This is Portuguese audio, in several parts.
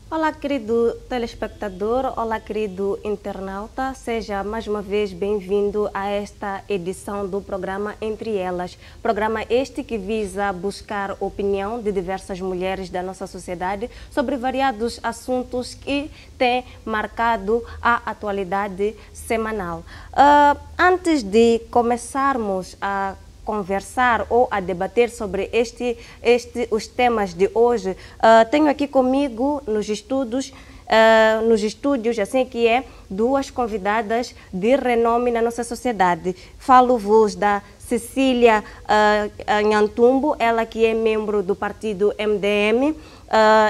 Olá, querido telespectador, olá, querido internauta, seja mais uma vez bem-vindo a esta edição do programa Entre Elas. Programa este que visa buscar opinião de diversas mulheres da nossa sociedade sobre variados assuntos que têm marcado a atualidade semanal. Antes de começarmos a conversar ou a debater sobre os temas de hoje, tenho aqui comigo nos estúdios, assim que é, duas convidadas de renome na nossa sociedade. Falo-vos da Cecília Nhantumbo, ela que é membro do partido MDM,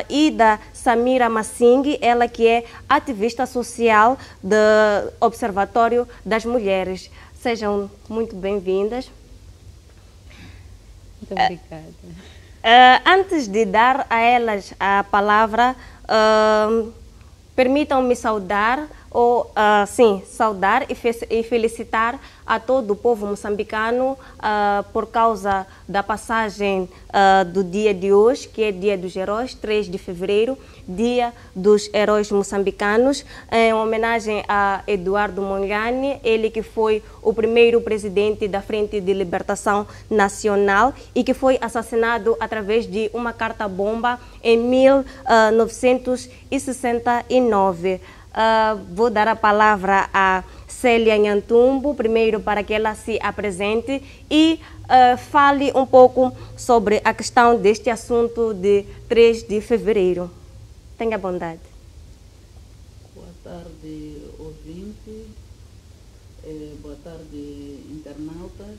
e da Samira Masing, ela que é ativista social do Observatório das Mulheres. Sejam muito bem-vindas. Muito obrigada. Antes de dar a elas a palavra, permitam-me saudar, saudar e felicitar a todo o povo moçambicano por causa da passagem do dia de hoje, que é Dia dos Heróis, 3 de fevereiro, Dia dos Heróis Moçambicanos, em homenagem a Eduardo Mondlane, ele que foi o primeiro presidente da Frente de Libertação Nacional e que foi assassinado através de uma carta-bomba em 1969. Vou dar a palavra a Célia Nhantumbo, primeiro para que ela se apresente e fale um pouco sobre a questão deste assunto de 3 de fevereiro. Tenha bondade. Boa tarde, ouvintes. Boa tarde, internautas.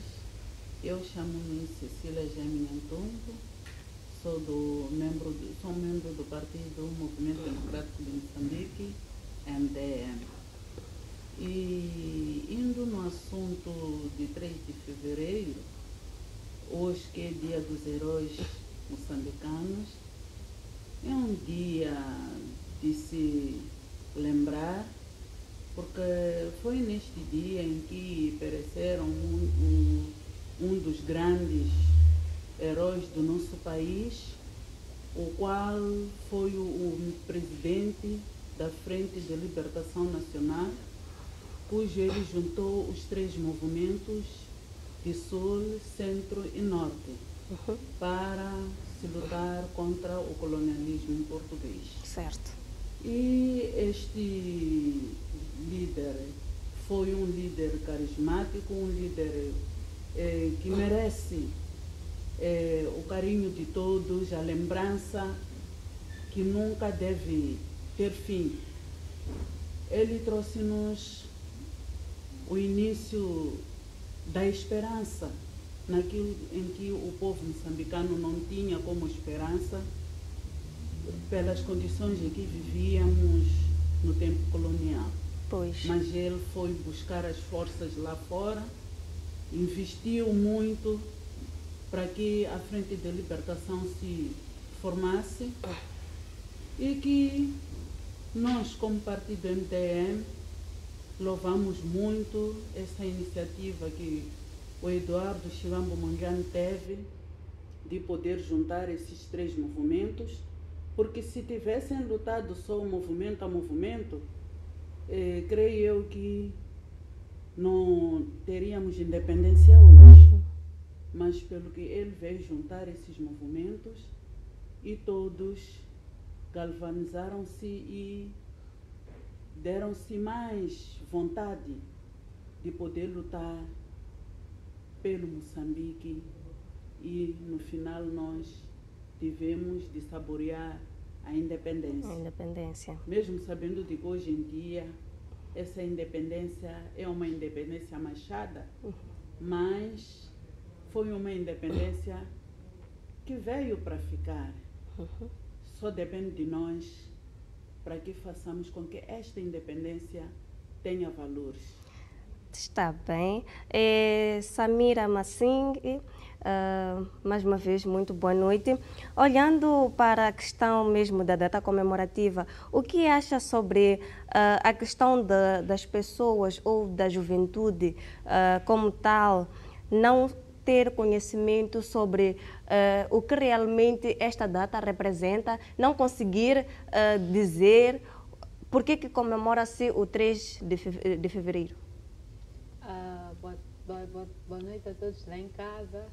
Eu chamo-me Cecília Nhantumbo, sou membro do Partido Movimento Democrático de Moçambique, MDM. E indo no assunto de 3 de fevereiro, hoje que é Dia dos Heróis Moçambicanos, é um dia de se lembrar, porque foi neste dia em que pereceram um dos grandes heróis do nosso país, o qual foi o presidente da Frente de Libertação Nacional, cujo ele juntou os 3 movimentos de Sul, Centro e Norte para se lutar contra o colonialismo português. Certo. E este líder foi um líder carismático, um líder que merece o carinho de todos, a lembrança que nunca deve ter fim. Ele trouxe-nos o início da esperança, naquilo em que o povo moçambicano não tinha como esperança, pelas condições em que vivíamos no tempo colonial. Pois. Mas ele foi buscar as forças lá fora, investiu muito para que a Frente de Libertação se formasse e que nós, como partido MDM, louvamos muito essa iniciativa que o Eduardo Chilambo Mondlane teve de poder juntar esses 3 movimentos, porque se tivessem lutado só movimento a movimento, creio eu que não teríamos independência hoje. Mas pelo que ele veio juntar esses movimentos e todos galvanizaram-se e deram-se mais vontade de poder lutar pelo Moçambique, e no final nós tivemos de saborear a independência. A independência. Mesmo sabendo de que hoje em dia essa independência é uma independência machada, mas foi uma independência que veio para ficar. Só depende de nós para que façamos com que esta independência tenha valores. Está bem. Samira Massing, mais uma vez, muito boa noite. Olhando para a questão mesmo da data comemorativa, o que acha sobre a questão das pessoas ou da juventude como tal, não ter conhecimento sobre o que realmente esta data representa, não conseguir dizer por que comemora-se o 3 de fevereiro? Boa noite a todos lá em casa.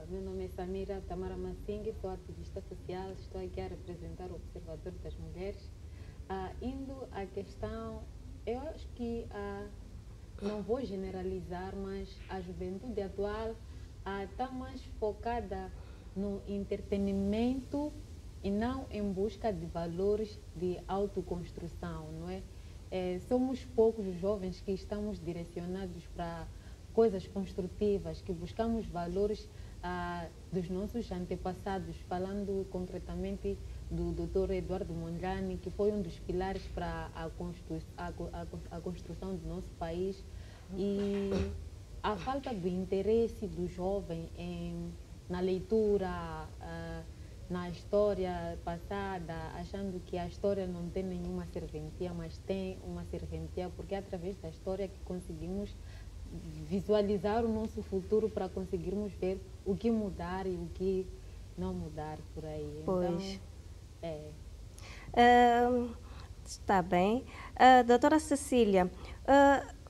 Meu nome é Samira Tamara Massing, sou ativista social, estou aqui a representar o Observatório das Mulheres. Indo à questão, eu acho que não vou generalizar, mas a juventude atual está mais focada no entretenimento e não em busca de valores de autoconstrução, não é? Somos poucos os jovens que estamos direcionados para coisas construtivas, que buscamos valores dos nossos antepassados, falando concretamente do Dr. Eduardo Mondlane, que foi um dos pilares para a construção do nosso país. E a falta do interesse do jovem na leitura, na história passada, achando que a história não tem nenhuma serventia, mas tem uma serventia, porque é através da história que conseguimos visualizar o nosso futuro para conseguirmos ver o que mudar e o que não mudar por aí. Pois. Então, está bem. Doutora Cecília,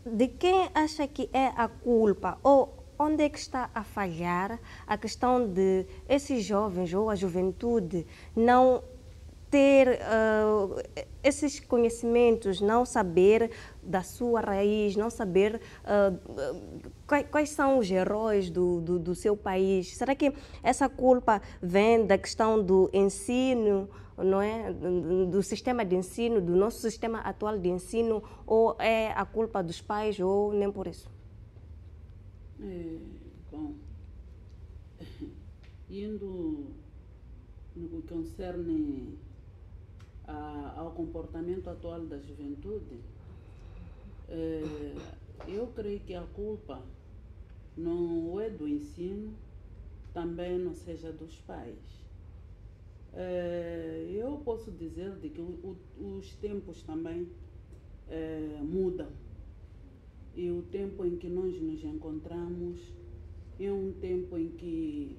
de quem acha que é a culpa ou onde é que está a falhar a questão de esses jovens ou a juventude não ter esses conhecimentos, não saber da sua raiz, não saber quais são os heróis do seu país? Será que essa culpa vem da questão do ensino, não é? Do sistema de ensino, do nosso sistema atual de ensino, ou é a culpa dos pais, ou nem por isso? Bom, indo no que concerne ao comportamento atual da juventude, eu creio que a culpa não é do ensino, também não seja dos pais. Eu posso dizer de que os tempos também mudam. E o tempo em que nós nos encontramos é um tempo em que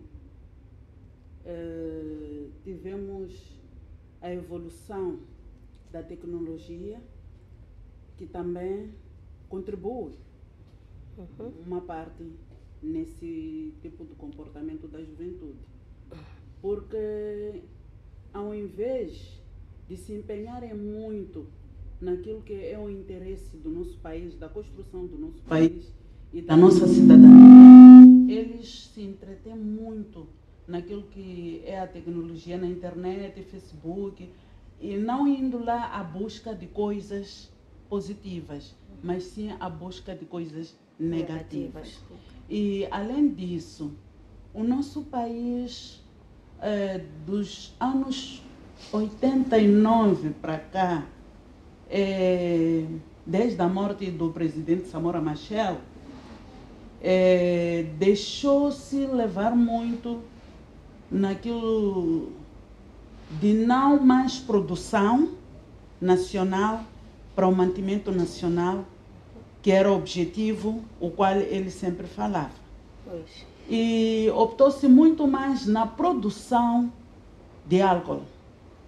tivemos a evolução da tecnologia, que também contribui uma parte nesse tipo de comportamento da juventude. Porque ao invés de se empenharem muito naquilo que é o interesse do nosso país, da construção do nosso país e da nossa cidadania, eles se entretêm muito naquilo que é a tecnologia na internet, Facebook, e não indo lá à busca de coisas positivas, mas sim à busca de coisas negativas. E, além disso, o nosso país, dos anos 89 para cá, desde a morte do presidente Samora Machel, deixou-se levar muito naquilo de não mais produção nacional para o mantimento nacional, que era o objetivo o qual ele sempre falava. Pois. E optou-se muito mais na produção de álcool.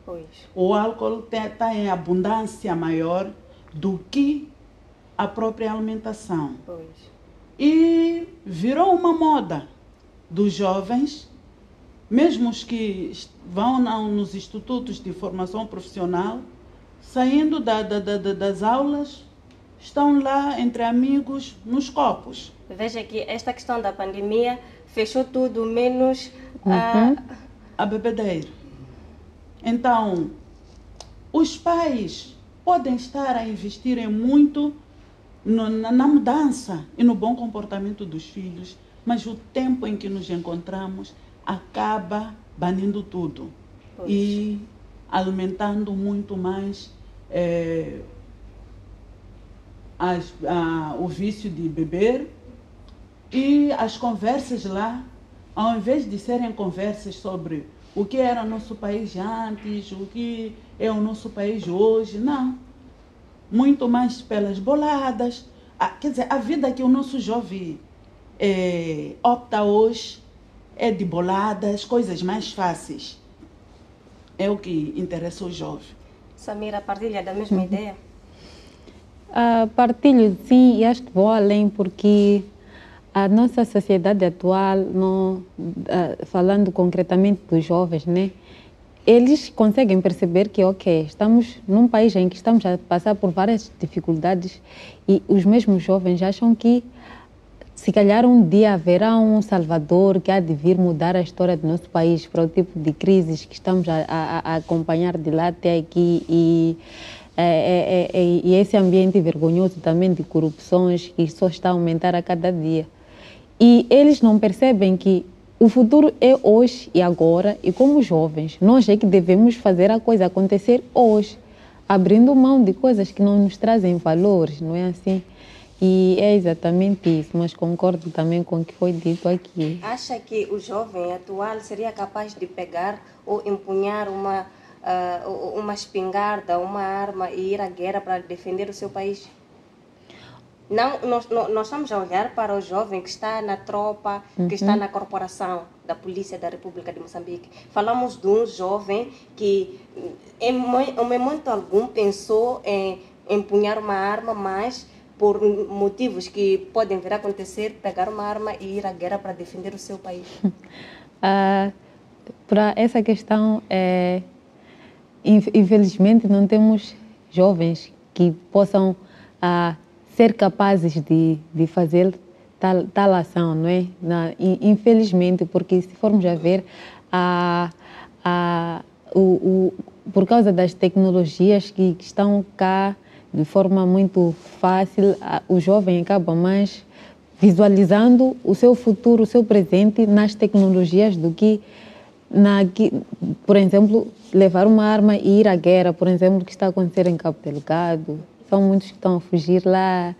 Pois. O álcool está em abundância maior do que a própria alimentação. Pois. E virou uma moda dos jovens, mesmo os que vão nos institutos de formação profissional, saindo das aulas, estão lá entre amigos nos copos. Veja que esta questão da pandemia fechou tudo, menos a bebedeira. Então, os pais podem estar a investirem muito na mudança e no bom comportamento dos filhos, mas o tempo em que nos encontramos acaba banindo tudo. Pois. E alimentando muito mais o vício de beber. E as conversas lá, ao invés de serem conversas sobre o que era nosso país antes, o que é o nosso país hoje, não. Muito mais pelas boladas. Quer dizer, a vida que o nosso jovem opta hoje é de boladas, coisas mais fáceis. É o que interessa o jovem. Samira, partilha da mesma ideia? Partilho, sim, e acho que vou além, porque a nossa sociedade atual, falando concretamente dos jovens, né, eles conseguem perceber que, ok, estamos num país em que estamos a passar por várias dificuldades e os mesmos jovens acham que, se calhar, um dia haverá um Salvador que há de vir mudar a história do nosso país para o tipo de crises que estamos a acompanhar de lá até aqui e esse ambiente vergonhoso também de corrupções que só está a aumentar a cada dia. E eles não percebem que o futuro é hoje e agora, e como jovens, nós é que devemos fazer a coisa acontecer hoje, abrindo mão de coisas que não nos trazem valores, não é assim? E é exatamente isso, mas concordo também com o que foi dito aqui. Acha que o jovem atual seria capaz de pegar ou empunhar uma espingarda, uma arma e ir à guerra para defender o seu país? Não, nós estamos a olhar para o jovem que está na tropa, que está na corporação da Polícia da República de Moçambique. Falamos de um jovem que, em momento algum, pensou em empunhar uma arma, mas por motivos que podem vir a acontecer, pegar uma arma e ir à guerra para defender o seu país. Para essa questão, infelizmente, não temos jovens que possam ser capazes de fazer tal ação, não é? Infelizmente, porque se formos a ver, por causa das tecnologias que estão cá de forma muito fácil, o jovem acaba mais visualizando o seu futuro, o seu presente nas tecnologias do que, por exemplo, levar uma arma e ir à guerra, por exemplo, que está a acontecer em Cabo Delgado. São muitos que estão a fugir lá,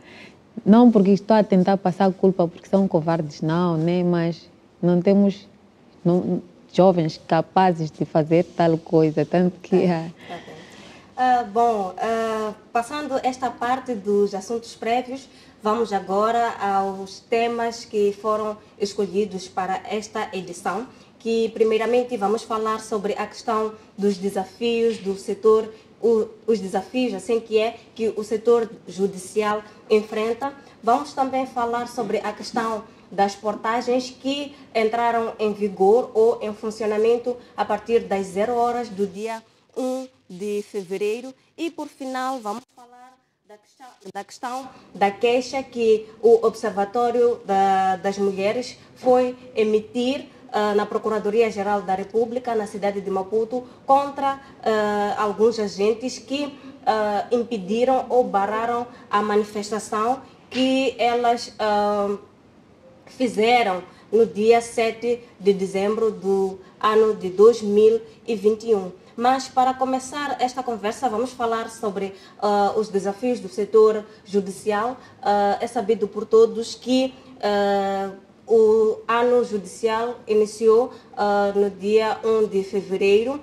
não porque estou a tentar passar culpa porque são covardes, não, né? Mas não temos jovens capazes de fazer tal coisa, tanto que... Passando esta parte dos assuntos prévios, vamos agora aos temas que foram escolhidos para esta edição, que primeiramente vamos falar sobre a questão dos desafios do setor, os desafios assim que o setor judicial enfrenta. Vamos também falar sobre a questão das portagens que entraram em vigor ou em funcionamento a partir das 0 horas do dia 1 de fevereiro. E, por final, vamos falar da questão da queixa que o Observatório das Mulheres foi emitir na Procuradoria-Geral da República, na cidade de Maputo, contra alguns agentes que impediram ou barraram a manifestação que elas fizeram no dia 7 de dezembro do ano de 2021. Mas, para começar esta conversa, vamos falar sobre os desafios do setor judicial. É sabido por todos que o ano judicial iniciou no dia 1 de fevereiro,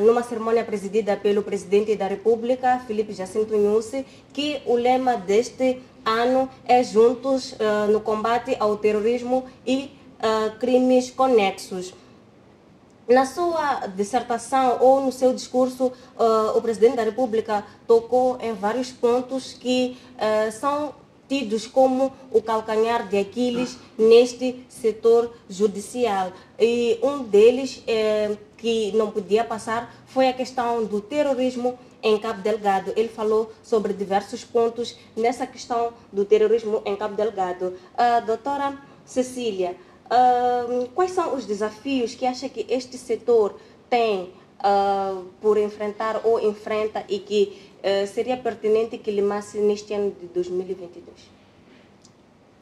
numa cerimônia presidida pelo Presidente da República, Filipe Jacinto Nyusi, que o lema deste ano é Juntos no combate ao terrorismo e crimes conexos. Na sua dissertação ou no seu discurso, o Presidente da República tocou em vários pontos que são tidos como o calcanhar de Aquiles neste setor judicial. E um deles, que não podia passar, foi a questão do terrorismo em Cabo Delgado. Ele falou sobre diversos pontos nessa questão do terrorismo em Cabo Delgado. Doutora Cecília, quais são os desafios que acha que este setor tem por enfrentar ou enfrenta e que seria pertinente que limasse neste ano de 2022?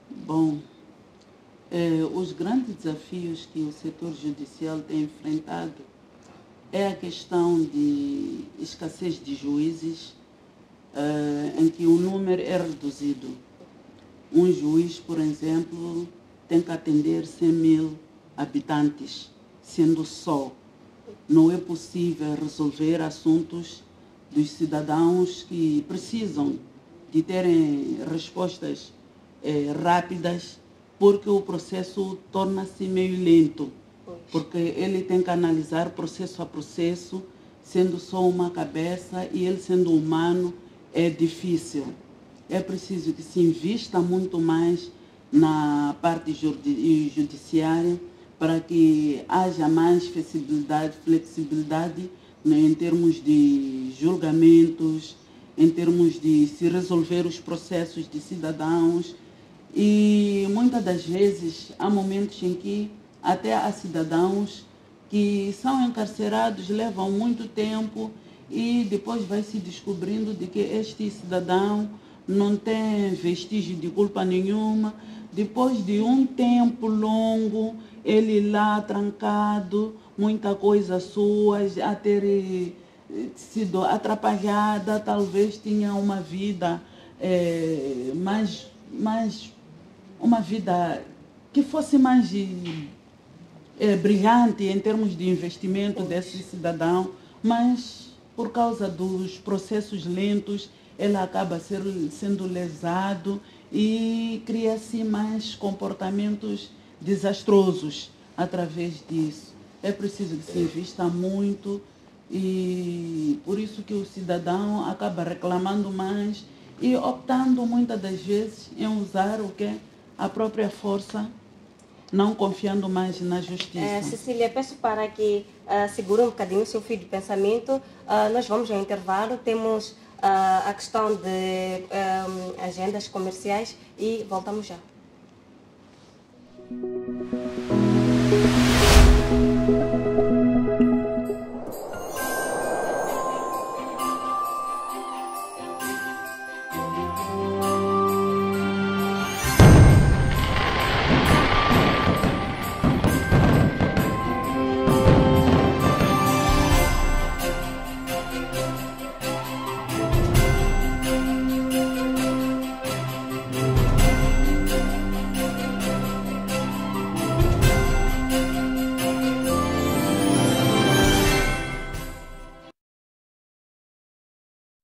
Bom, os grandes desafios que o setor judicial tem enfrentado é a questão de escassez de juízes, em que o número é reduzido. Um juiz, por exemplo, tem que atender 100.000 habitantes, sendo só. Não é possível resolver assuntos dos cidadãos que precisam de terem respostas rápidas, porque o processo torna-se meio lento, porque ele tem que analisar processo a processo, sendo só uma cabeça, e ele sendo humano é difícil. É preciso que se invista muito mais na parte judiciária para que haja mais flexibilidade, né, em termos de julgamentos, em termos de se resolver os processos de cidadãos. E muitas das vezes há momentos em que até há cidadãos que são encarcerados, levam muito tempo, e depois vai se descobrindo de que este cidadão não tem vestígio de culpa nenhuma. Depois de um tempo longo, ele lá trancado, muita coisa sua, a ter sido atrapalhada, talvez tinha uma vida uma vida que fosse mais brilhante em termos de investimento desse cidadão, mas por causa dos processos lentos, ele acaba sendo lesado e cria-se mais comportamentos desastrosos através disso. É preciso que se invista muito, e por isso que o cidadão acaba reclamando mais e optando muitas das vezes em usar o que? A própria força, não confiando mais na justiça. Cecília, peço para que segure um bocadinho o seu fio de pensamento. Nós vamos ao intervalo, temos a questão de agendas comerciais e voltamos já.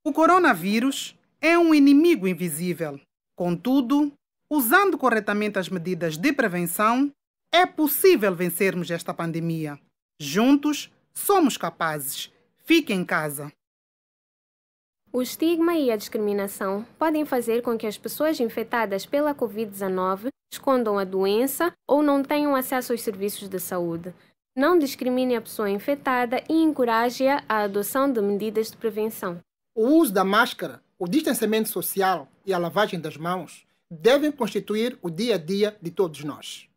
O coronavírus é um inimigo invisível. Contudo, usando corretamente as medidas de prevenção, é possível vencermos esta pandemia. Juntos, somos capazes. Fique em casa. O estigma e a discriminação podem fazer com que as pessoas infectadas pela Covid-19 escondam a doença ou não tenham acesso aos serviços de saúde. Não discrimine a pessoa infectada e encoraje-a à adoção de medidas de prevenção. O uso da máscara, o distanciamento social e a lavagem das mãos devem constituir o dia a dia de todos nós.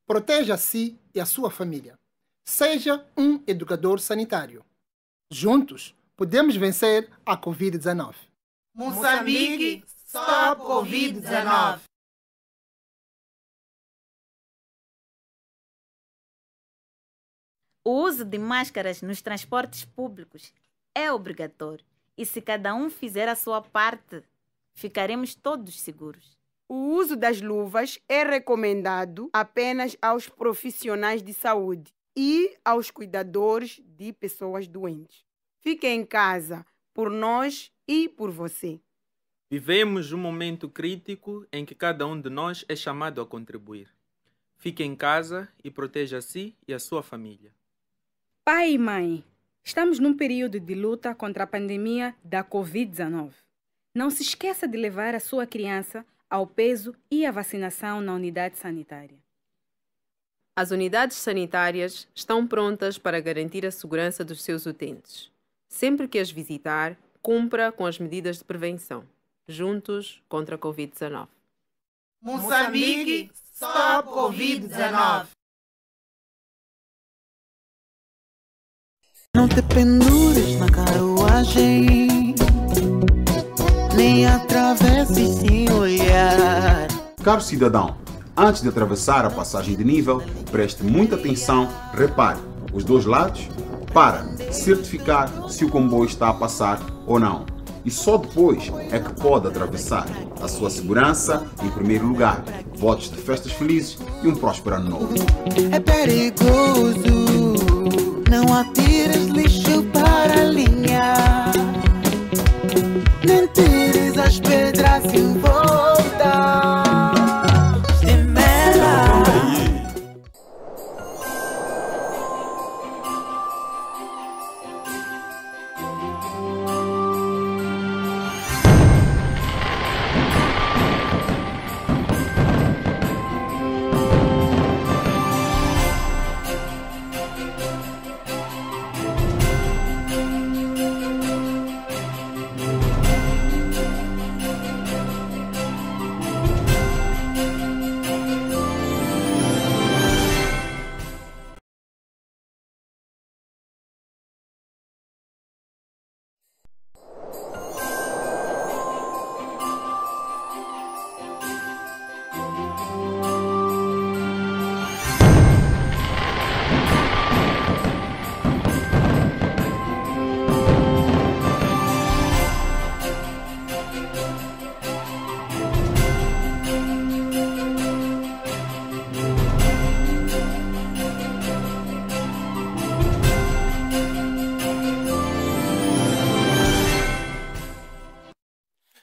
Proteja a si e a sua família. Seja um educador sanitário. Juntos, podemos vencer a Covid-19. Moçambique, stop Covid-19! O uso de máscaras nos transportes públicos é obrigatório. E se cada um fizer a sua parte, ficaremos todos seguros. O uso das luvas é recomendado apenas aos profissionais de saúde e aos cuidadores de pessoas doentes. Fique em casa, por nós e por você. Vivemos um momento crítico em que cada um de nós é chamado a contribuir. Fique em casa e proteja a si e a sua família. Pai e mãe, estamos num período de luta contra a pandemia da Covid-19. Não se esqueça de levar a sua criança ao peso e à vacinação na unidade sanitária. As unidades sanitárias estão prontas para garantir a segurança dos seus utentes. Sempre que as visitar, cumpra com as medidas de prevenção. Juntos contra a Covid-19. Moçambique, stop Covid-19! Não te pendures na carruagem, nem atravesses sem olhar. Caro cidadão, antes de atravessar a passagem de nível, preste muita atenção, repare os dois lados para certificar se o comboio está a passar ou não. E só depois é que pode atravessar. A sua segurança em primeiro lugar. Votos de festas felizes e um próspero ano novo. É perigoso, não atires lixo para a linha, nem tires as pedras em volta.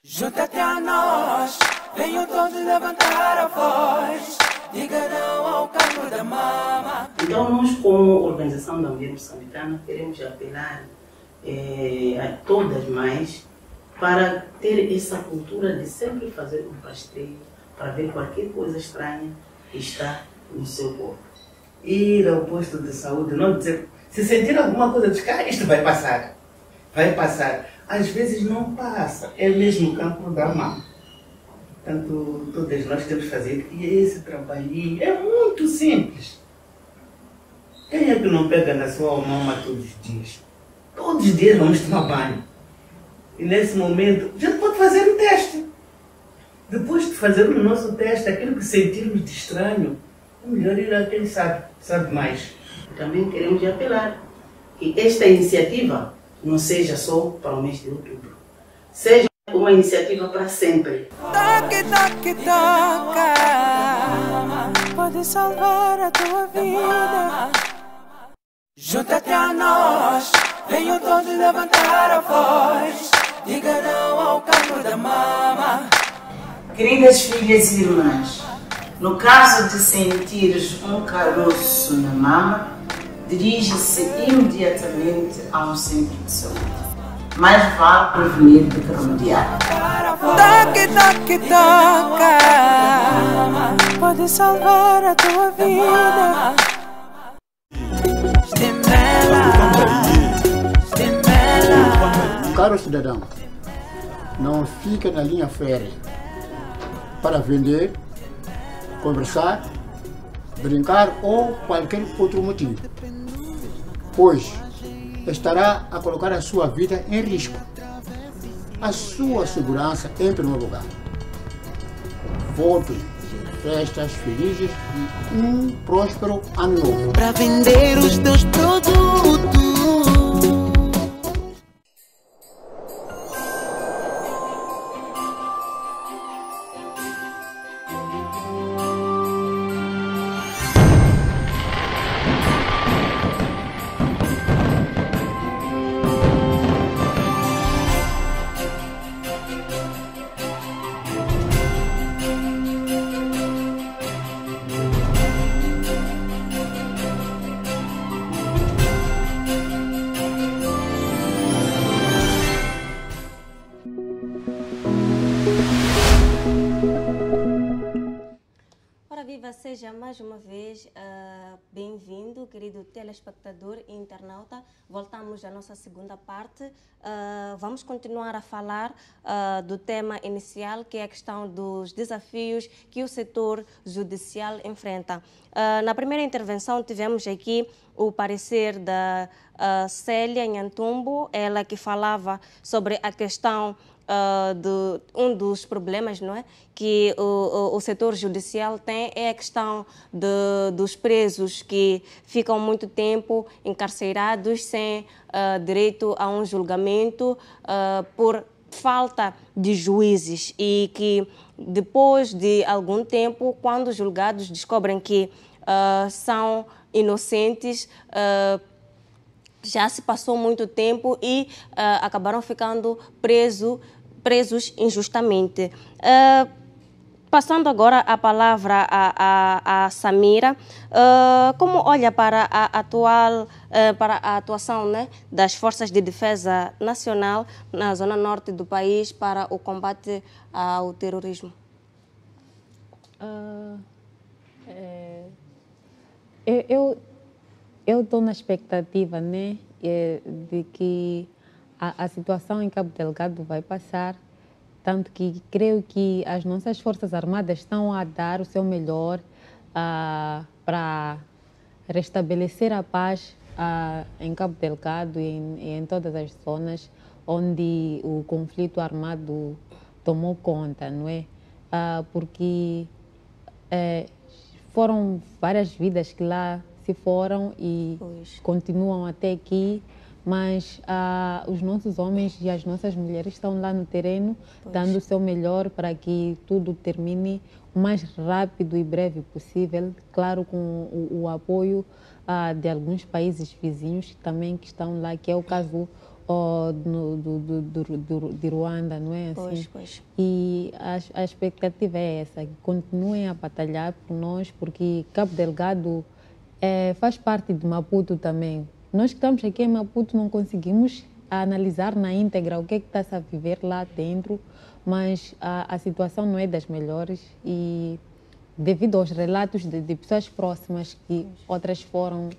Junta-te a nós, venham todos levantar a voz, diga não ao cancro da mama. Então nós, como Organização da Mulher Moçambicana, queremos apelar a todas as mães para ter essa cultura de sempre fazer um rastreio para ver qualquer coisa estranha que está no seu corpo. Ir ao posto de saúde, não dizer, se sentir alguma coisa, diz, isto vai passar, vai passar. Às vezes não passa, é mesmo cancro da mama. Portanto, todas nós temos que fazer esse trabalhinho, é muito simples. Quem é que não pega na sua mama todos os dias? Todos os dias vamos tomar banho. E nesse momento, a gente pode fazer o teste. Depois de fazer o nosso teste, aquilo que sentirmos de estranho, é melhor ir a quem sabe mais. Também queremos apelar que esta iniciativa não seja só para o mês de outubro, seja uma iniciativa para sempre. Toque, toque, toca, pode salvar a tua vida. Junta-te a nós, venham todos levantar a voz, diga não ao cancro da mama. Queridas filhas e irmãs, no caso de sentires um caroço na mama, dirige-se imediatamente a um centro de saúde. Mais vale prevenir do que remediar. Toque, toque, toca, pode salvar a tua vida. Caro cidadão, não fica na linha férrea para vender, conversar, brincar ou qualquer outro motivo, pois estará a colocar a sua vida em risco, a sua segurança em primeiro lugar. Votos, festas felizes e um próspero ano novo. Para vender os teus produtos. Seja mais uma vez bem-vindo, querido telespectador e internauta. Voltamos à nossa segunda parte. Vamos continuar a falar do tema inicial, que é a questão dos desafios que o setor judicial enfrenta. Na primeira intervenção tivemos aqui o parecer da Célia Nhantumbo, ela que falava sobre a questão um dos problemas, não é, que o setor judicial tem é a questão dos presos que ficam muito tempo encarcerados sem direito a um julgamento por falta de juízes e que depois de algum tempo, quando os julgados descobrem que são inocentes, já se passou muito tempo e acabaram ficando presos injustamente. Passando agora a palavra a Samira, como olha para a atuação, né, das Forças de Defesa Nacional na zona norte do país para o combate ao terrorismo? Eu estou na expectativa, né, de que a situação em Cabo Delgado vai passar, tanto que creio que as nossas Forças Armadas estão a dar o seu melhor para restabelecer a paz em Cabo Delgado e em todas as zonas onde o conflito armado tomou conta, não é? Porque foram várias vidas que lá se foram e continuam até aqui, mas os nossos homens e as nossas mulheres estão lá no terreno, dando o seu melhor para que tudo termine o mais rápido e breve possível, claro, com o apoio de alguns países vizinhos também que estão lá, que é o caso de Ruanda, não é assim? Pois. E a expectativa é essa, que continuem a batalhar por nós, porque Cabo Delgado faz parte de Maputo também. Nós que estamos aqui em Maputo não conseguimos analisar na íntegra o que está-se a viver lá dentro, mas a situação não é das melhores e devido aos relatos de pessoas próximas que outras foram,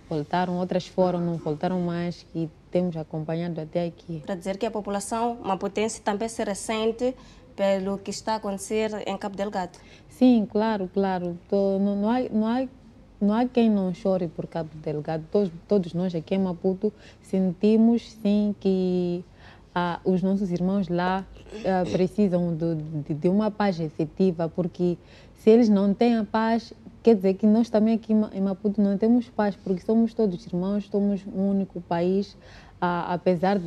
voltaram, outras foram, não voltaram mais, que temos acompanhado até aqui. Para dizer que a população maputense também se ressente pelo que está a acontecer em Cabo Delgado. Sim, claro. Não há quem não chore por Cabo Delgado. Todos nós aqui em Maputo sentimos, sim, que os nossos irmãos lá precisam de uma paz efetiva, porque se eles não têm a paz, quer dizer que nós também aqui em Maputo não temos paz, porque somos todos irmãos, somos um único país, apesar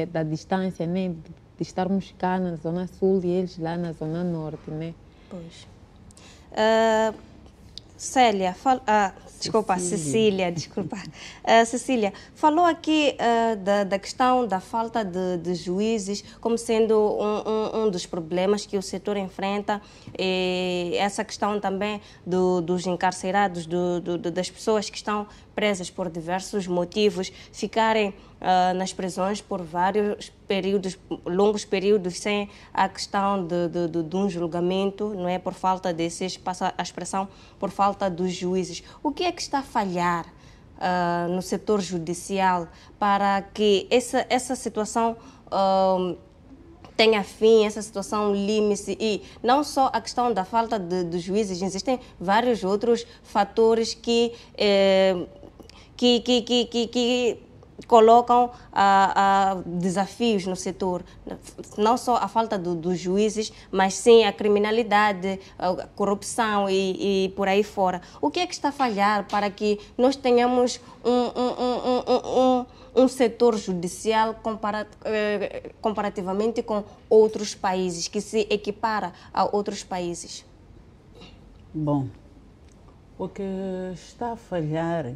da distância, né, de estarmos cá na Zona Sul e eles lá na Zona Norte, né? Pois. Cecília, Cecília, falou aqui da questão da falta de juízes como sendo um dos problemas que o setor enfrenta, e essa questão também dos encarcerados, das pessoas que estão presas por diversos motivos, ficarem nas prisões por vários períodos, longos períodos, sem a questão de um julgamento, não é? Por falta desse, passa a expressão, por falta dos juízes. O que é que está a falhar no setor judicial para que essa situação tenha fim, essa situação limite? E não só a questão da falta de juízes, existem vários outros fatores que colocam desafios no setor, não só a falta dos juízes, mas sim a criminalidade, a corrupção e por aí fora. O que é que está a falhar para que nós tenhamos um setor judicial comparativamente com outros países, que se equipara a outros países? Bom, o que está a falhar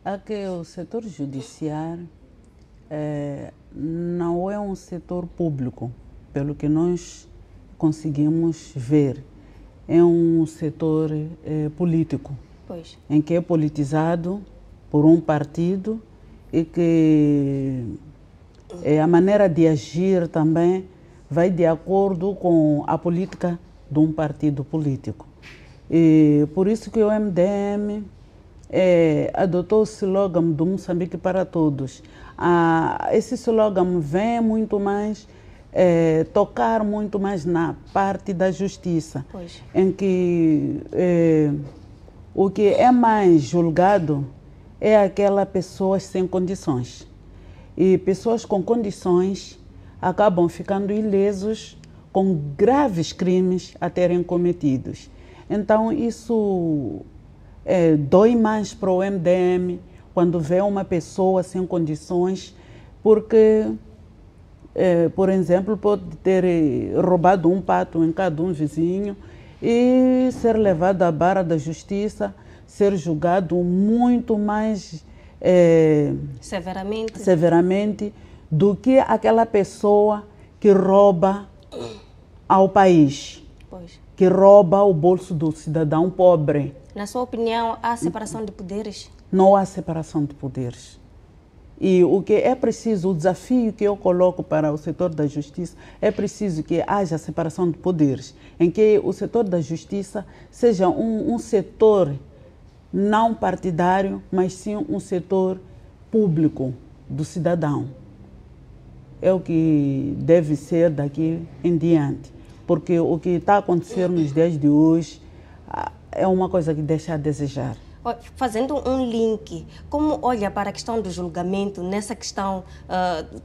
é que o setor judiciário não é um setor público, pelo que nós conseguimos ver. É um setor político, em que é politizado por um partido e que a maneira de agir também vai de acordo com a política de um partido político. E por isso que o MDM adotou o slogan do Moçambique para Todos. Esse slogan vem muito mais, tocar muito mais na parte da justiça, em que o que é mais julgado é aquela pessoas sem condições. E pessoas com condições, acabam ficando ilesos com graves crimes a terem cometidos. Então, isso dói mais para o MDM quando vê uma pessoa sem condições, porque, por exemplo, pode ter roubado um pato em cada um vizinho e ser levado à barra da justiça, ser julgado muito mais severamente do que aquela pessoa que rouba ao país, que rouba o bolso do cidadão pobre. Na sua opinião, há separação de poderes? Não há separação de poderes. E o que é preciso, o desafio que eu coloco para o setor da justiça, é preciso que haja separação de poderes, em que o setor da justiça seja um setor não partidário, mas sim um setor público do cidadão. É o que deve ser daqui em diante, porque o que está acontecendo nos dias de hoje é uma coisa que deixa a desejar. Fazendo um link, como olha para a questão do julgamento, nessa questão,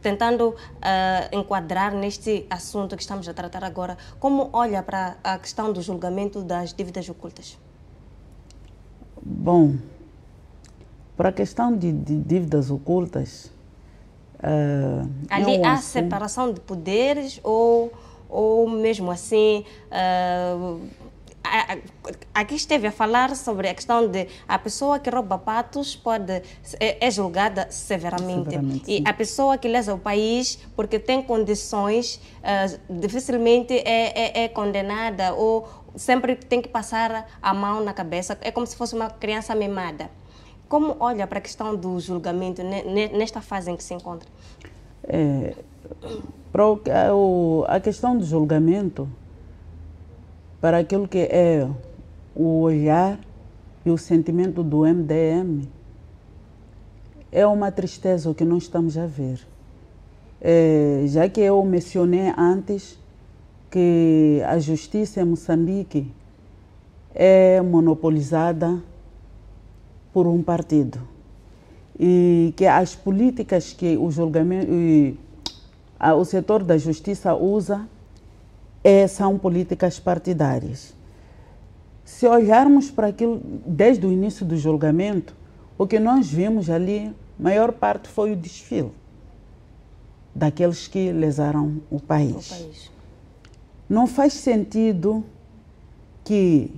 tentando enquadrar neste assunto que estamos a tratar agora, como olha para a questão do julgamento das dívidas ocultas? Bom, para a questão de dívidas ocultas... ali há separação de poderes ou mesmo assim... Aqui esteve a falar sobre a questão de a pessoa que rouba patos é julgada severamente. E a pessoa que lesa o país porque tem condições dificilmente é condenada ou sempre tem que passar a mão na cabeça. É como se fosse uma criança mimada. Como olha para a questão do julgamento nesta fase em que se encontra? A questão do julgamento, para aquilo que é o olhar e o sentimento do MDM, é uma tristeza o que nós estamos a ver. Já que eu mencionei antes que a justiça em Moçambique é monopolizada por um partido e que as políticas que o julgamento o setor da justiça usa são políticas partidárias. Se olharmos para aquilo desde o início do julgamento, o que nós vimos ali, maior parte foi o desfile daqueles que lesaram o país. Não faz sentido que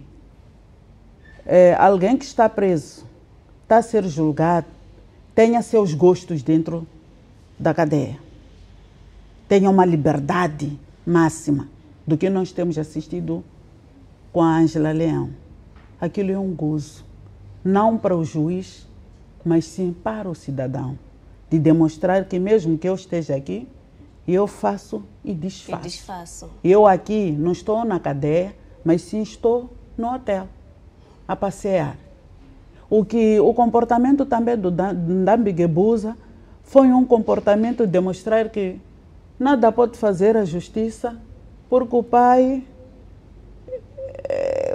alguém que está preso, está a ser julgado, tenha seus gostos dentro da cadeia, tenha uma liberdade máxima do que nós temos assistido com a Ângela Leão. Aquilo é um gozo, não para o juiz, mas sim para o cidadão, de demonstrar que mesmo que eu esteja aqui, eu faço e desfaço. Eu aqui não estou na cadeia, mas sim estou no hotel, a passear. O comportamento também do Ndambi Gebuza foi um comportamento de demonstrar que nada pode fazer a justiça, porque o pai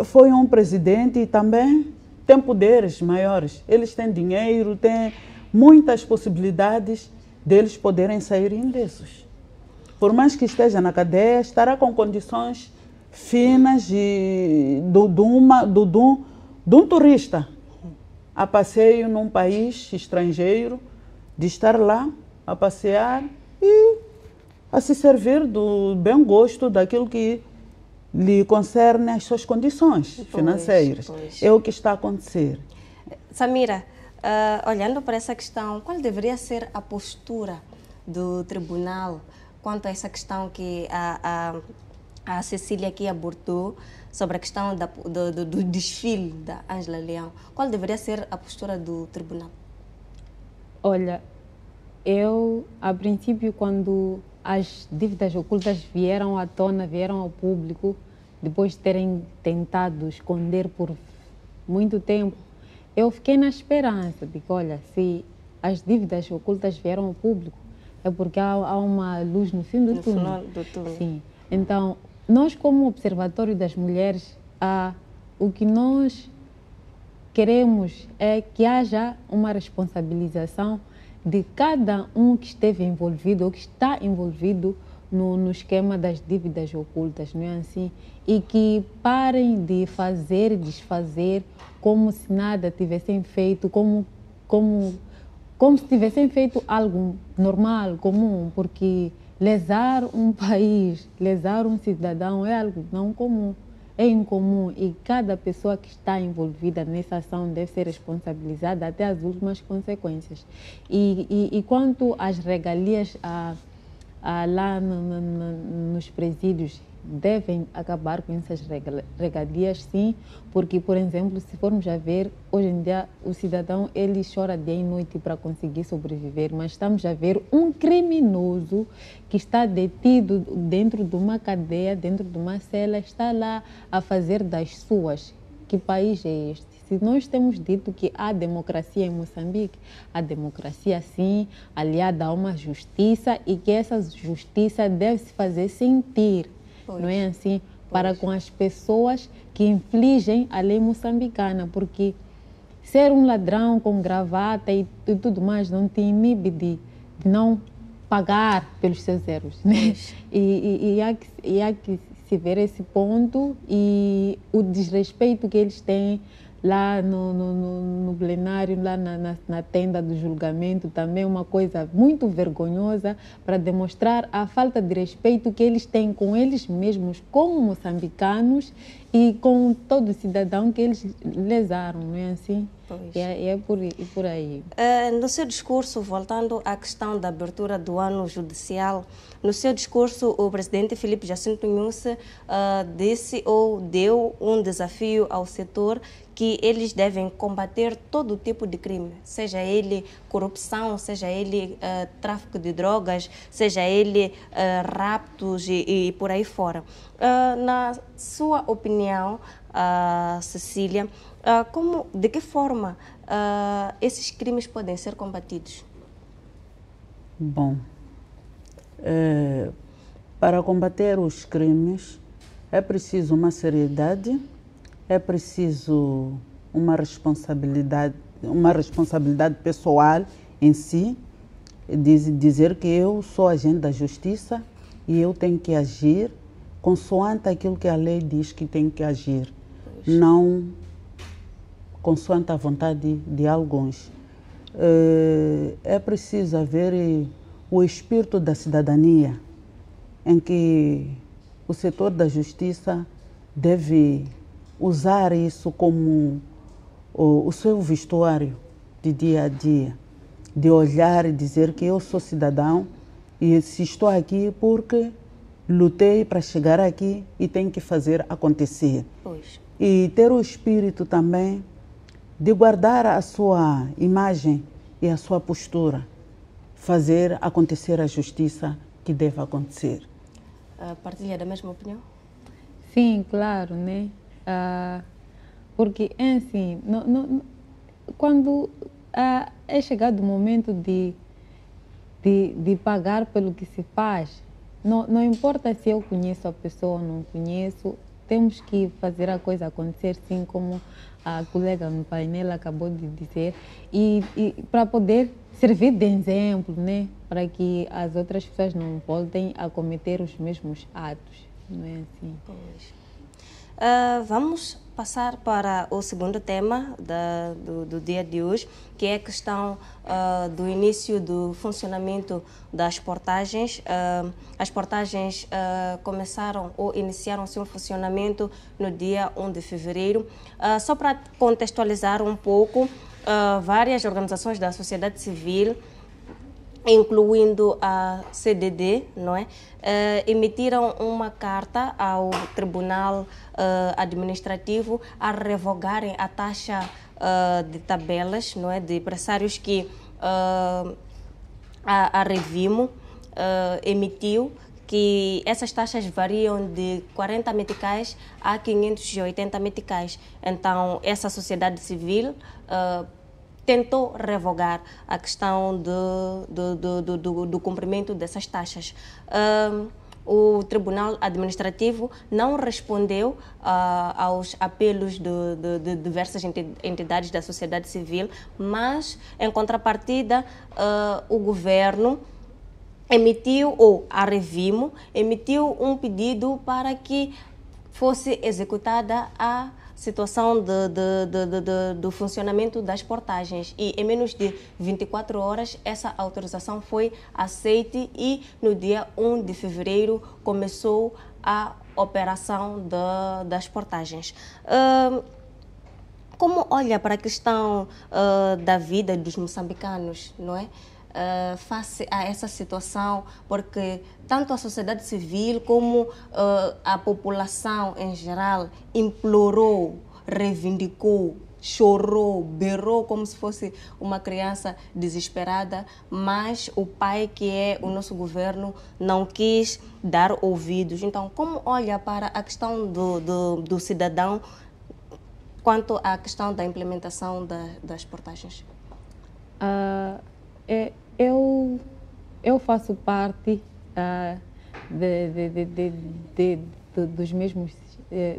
foi um presidente e também tem poderes maiores. Eles têm dinheiro, têm muitas possibilidades deles poderem sair ilesos. Por mais que esteja na cadeia, estará com condições finas de um turista a passeio num país estrangeiro, de estar lá a passear e a se servir do bem gosto daquilo que lhe concerne as suas condições financeiras. É o que está a acontecer. Samira, olhando para essa questão, qual deveria ser a postura do tribunal quanto a essa questão que a Cecília aqui abordou sobre a questão do desfile da Ângela Leão? Qual deveria ser a postura do tribunal? Olha, eu, a princípio, quando as dívidas ocultas vieram à tona, vieram ao público, depois de terem tentado esconder por muito tempo, eu fiquei na esperança de que, olha, se as dívidas ocultas vieram ao público, é porque há uma luz no fim do túnel. Sim. Então, nós, como Observatório das Mulheres, o que nós queremos é que haja uma responsabilização de cada um que esteve envolvido ou que está envolvido no esquema das dívidas ocultas, não é assim? E que parem de fazer e desfazer como se nada tivessem feito, como se tivessem feito algo normal, comum, porque lesar um país, lesar um cidadão é algo não comum, é incomum, e cada pessoa que está envolvida nessa ação deve ser responsabilizada até as últimas consequências. E quanto às regalias lá nos presídios, devem acabar com essas regalias, sim, porque, por exemplo, se formos a ver, hoje em dia o cidadão ele chora dia e noite para conseguir sobreviver, mas estamos a ver um criminoso que está detido dentro de uma cadeia, dentro de uma cela, está lá a fazer das suas. Que país é este? Se nós temos dito que há democracia em Moçambique, há democracia sim, aliada a uma justiça, e que essa justiça deve se fazer sentir. Pois. Não é assim? Pois. Para com as pessoas que infligem a lei moçambicana, porque ser um ladrão com gravata e tudo mais não te inibe de não pagar pelos seus erros, né? E há que se ver esse ponto, e o desrespeito que eles têm lá no plenário, lá na tenda do julgamento, também é uma coisa muito vergonhosa para demonstrar a falta de respeito que eles têm com eles mesmos, como moçambicanos, e com todo cidadão que eles lesaram, não é assim? É por aí. No seu discurso, voltando à questão da abertura do ano judicial, no seu discurso o presidente Filipe Jacinto Nyusi disse ou deu um desafio ao setor, que eles devem combater todo tipo de crime, seja ele corrupção, seja ele tráfico de drogas, seja ele raptos e por aí fora. Na sua opinião, Cecília, de que forma esses crimes podem ser combatidos? Bom, para combater os crimes é preciso uma seriedade, é preciso uma responsabilidade pessoal em si, dizer que eu sou agente da justiça e eu tenho que agir consoante aquilo que a lei diz que tem que agir, não consoante a vontade de alguns. É preciso haver o espírito da cidadania, em que o setor da justiça deve usar isso como o seu vestuário de dia a dia, de olhar e dizer que eu sou cidadão e se estou aqui porque lutei para chegar aqui e tenho que fazer acontecer. Pois. E ter o espírito também de guardar a sua imagem e a sua postura, fazer acontecer a justiça que deve acontecer. Partilha da mesma opinião? Sim, claro, né? Porque, assim, quando é chegado o momento de pagar pelo que se faz, não importa se eu conheço a pessoa ou não conheço, temos que fazer a coisa acontecer, sim, como a colega no painel acabou de dizer, e para poder servir de exemplo, né? Para que as outras pessoas não voltem a cometer os mesmos atos, não é assim? Pois. Vamos passar para o segundo tema do dia de hoje, que é a questão do início do funcionamento das portagens. As portagens começaram ou iniciaram seu funcionamento no dia 1 de fevereiro. Só para contextualizar um pouco, várias organizações da sociedade civil, incluindo a CDD, não é? Emitiram uma carta ao Tribunal Administrativo a revogarem a taxa de tabelas, não é? De empresários que a Revimo emitiu, que essas taxas variam de 40 meticais a 580 meticais. Então, essa sociedade civil tentou revogar a questão do cumprimento dessas taxas. O Tribunal Administrativo não respondeu aos apelos de diversas entidades da sociedade civil, mas, em contrapartida, o governo a Revimo emitiu um pedido para que fosse executada a situação do funcionamento das portagens, e em menos de 24 horas essa autorização foi aceita e no dia 1 de fevereiro começou a operação das portagens. Como olha para a questão da vida dos moçambicanos, não é? Face a essa situação, porque tanto a sociedade civil como a população em geral implorou, reivindicou, chorou, berrou como se fosse uma criança desesperada, mas o pai, que é o nosso governo, não quis dar ouvidos. Então, como olha para a questão do cidadão quanto à questão da implementação das portagens? Eu faço parte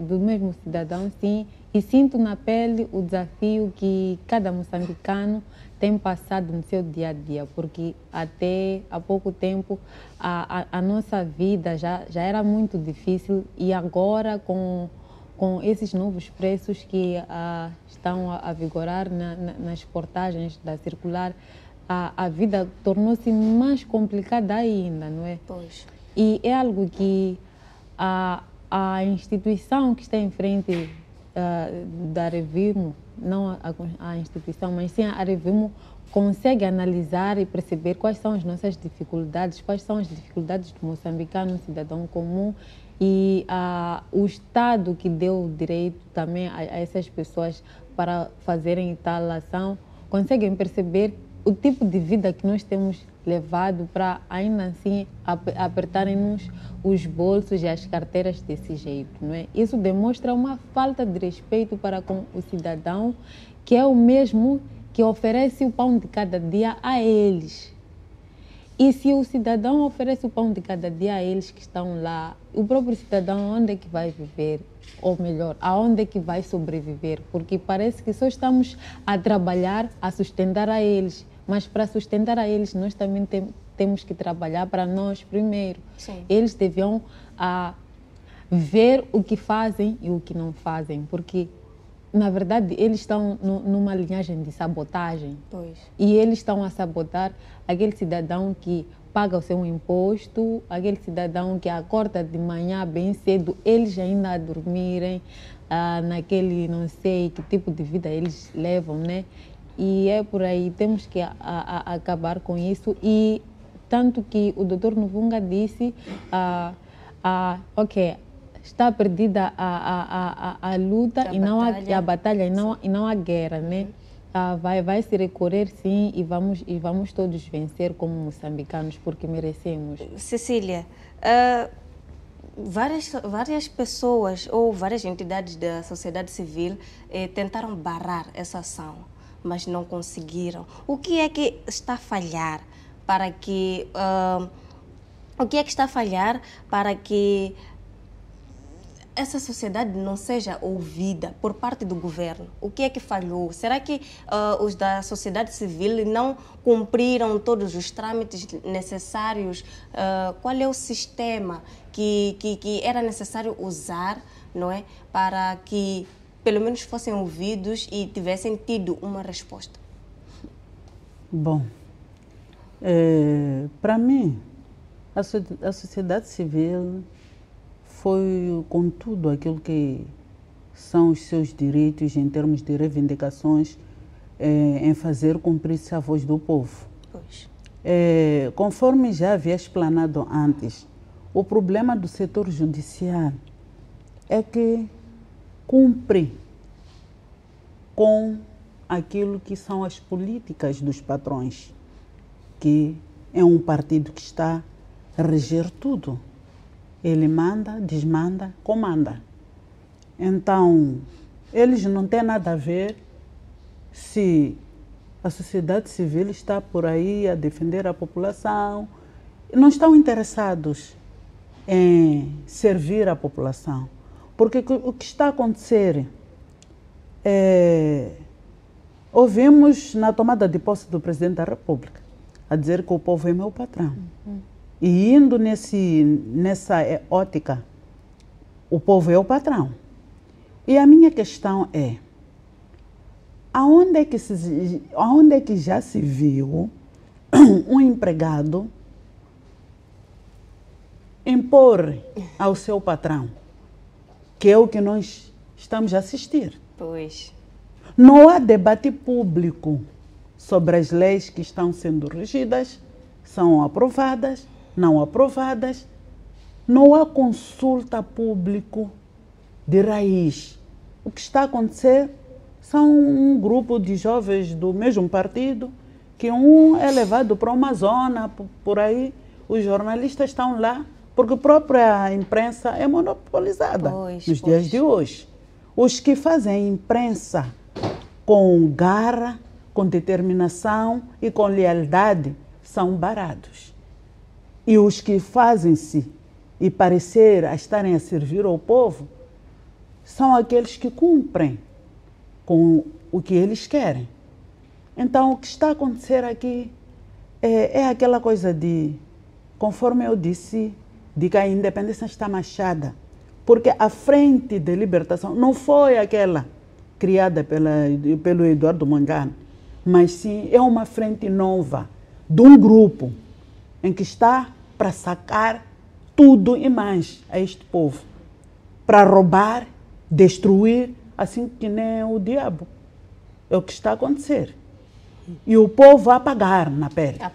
do mesmo cidadão, sim, e sinto na pele o desafio que cada moçambicano tem passado no seu dia a dia, porque até há pouco tempo a nossa vida já era muito difícil, e agora com esses novos preços que estão a vigorar nas portagens da circular, a vida tornou-se mais complicada ainda, não é? Pois. E é algo que a instituição que está em frente da Revimo, não a instituição, mas sim a Revimo, consegue analisar e perceber quais são as nossas dificuldades, quais são as dificuldades do moçambicano, cidadão comum, e o Estado que deu direito também a essas pessoas para fazerem tal ação, conseguem perceber o tipo de vida que nós temos levado para ainda assim apertarem-nos os bolsos e as carteiras desse jeito, não é? Isso demonstra uma falta de respeito para com o cidadão, que é o mesmo que oferece o pão de cada dia a eles. E se o cidadão oferece o pão de cada dia a eles que estão lá, o próprio cidadão onde é que vai viver? Ou melhor, aonde é que vai sobreviver? Porque parece que só estamos a trabalhar, a sustentar a eles. Mas para sustentar a eles, nós também temos que trabalhar para nós primeiro. Sim. Eles deviam ver o que fazem e o que não fazem, porque, na verdade, eles estão numa linhagem de sabotagem. Pois. E eles estão a sabotar aquele cidadão que paga o seu imposto, aquele cidadão que acorda de manhã bem cedo, eles ainda a dormirem, naquele, não sei que tipo de vida eles levam, né? E é por aí, temos que acabar com isso. E tanto que o Dr. Nuvunga disse, ok, está perdida a luta e não a batalha e não a guerra, né? Vai se recorrer, sim, e vamos todos vencer como moçambicanos, porque merecemos. Cecília, várias pessoas ou várias entidades da sociedade civil tentaram barrar essa ação, mas não conseguiram. O que é que está a falhar para que essa sociedade não seja ouvida por parte do governo? O que é que falhou? Será que os da sociedade civil não cumpriram todos os trâmites necessários? Qual é o sistema que era necessário usar, não é, para que pelo menos fossem ouvidos e tivessem tido uma resposta? Bom, para mim, a sociedade civil foi com tudo aquilo que são os seus direitos em termos de reivindicações, em fazer cumprir-se a voz do povo. Pois. Conforme já havia explanado antes, o problema do setor judiciário é que cumpre com aquilo que são as políticas dos patrões, que é um partido que está a reger tudo. Ele manda, desmanda, comanda. Então, eles não têm nada a ver se a sociedade civil está por aí a defender a população. Não estão interessados em servir a população. Porque o que está a acontecer ouvimos na tomada de posse do Presidente da República a dizer que o povo é meu patrão. E indo nessa ótica, o povo é o patrão. E a minha questão é, aonde é que já se viu um empregado impor ao seu patrão, que é o que nós estamos a assistir? Pois. Não há debate público sobre as leis que estão sendo regidas, são aprovadas, não aprovadas. Não há consulta pública de raiz. O que está a acontecer são um grupo de jovens do mesmo partido, que um é levado para uma zona, por aí, os jornalistas estão lá, porque a própria imprensa é monopolizada nos dias de hoje. Os que fazem imprensa com garra, com determinação e com lealdade são baratos. E os que fazem-se e parecer a estarem a servir ao povo são aqueles que cumprem com o que eles querem. Então, o que está a acontecer aqui é aquela coisa de, conforme eu disse, de que a independência está machada. Porque a frente de libertação não foi aquela criada pelo Eduardo Mondlane, mas sim é uma frente nova de um grupo em que está para sacar tudo e mais a este povo, para roubar, destruir, assim que nem o diabo. É o que está a acontecer. E o povo vai pagar na pele. A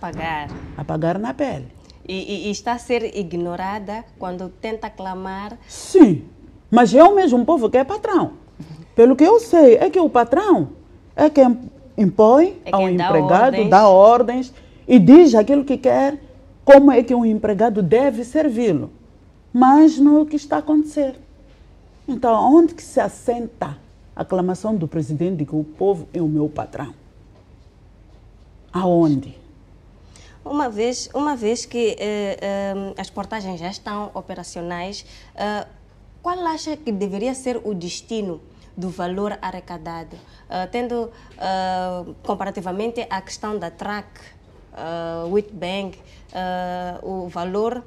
pagar na pele. E está a ser ignorada quando tenta clamar? Sim, mas é o mesmo povo que é patrão. Pelo que eu sei, é que o patrão é quem impõe ao empregado, dá ordens e diz aquilo que quer, como é que um empregado deve servi-lo. Mas não é o que está a acontecer. Então, onde que se assenta a aclamação do presidente de que o povo é o meu patrão? Aonde? Uma vez que as portagens já estão operacionais, qual acha que deveria ser o destino do valor arrecadado? Tendo comparativamente a questão da TRAC, Witbank, o valor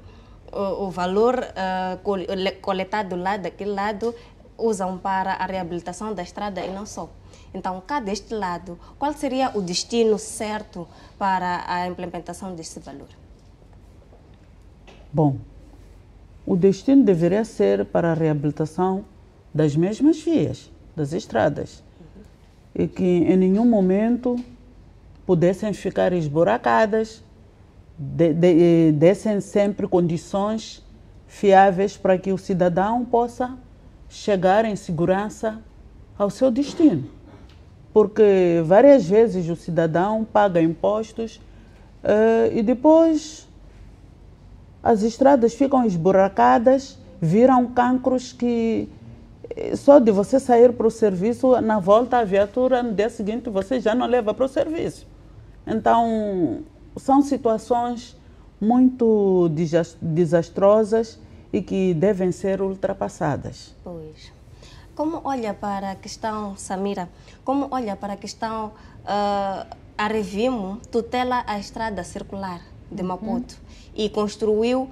coletado lá daquele lado usam para a reabilitação da estrada e não só. Então, cá deste lado, qual seria o destino certo para a implementação desse valor? Bom, o destino deveria ser para a reabilitação das mesmas vias, das estradas, e que em nenhum momento pudessem ficar esburacadas, dessem sempre condições fiáveis para que o cidadão possa chegar em segurança ao seu destino. Porque várias vezes o cidadão paga impostos e depois as estradas ficam esburacadas, viram cancros que só de você sair para o serviço, na volta à viatura, no dia seguinte você já não leva para o serviço. Então, são situações muito desastrosas e que devem ser ultrapassadas. Pois. Como olha para a questão, Samira, como olha para a questão, a Revimo tutela a estrada circular de Maputo e construiu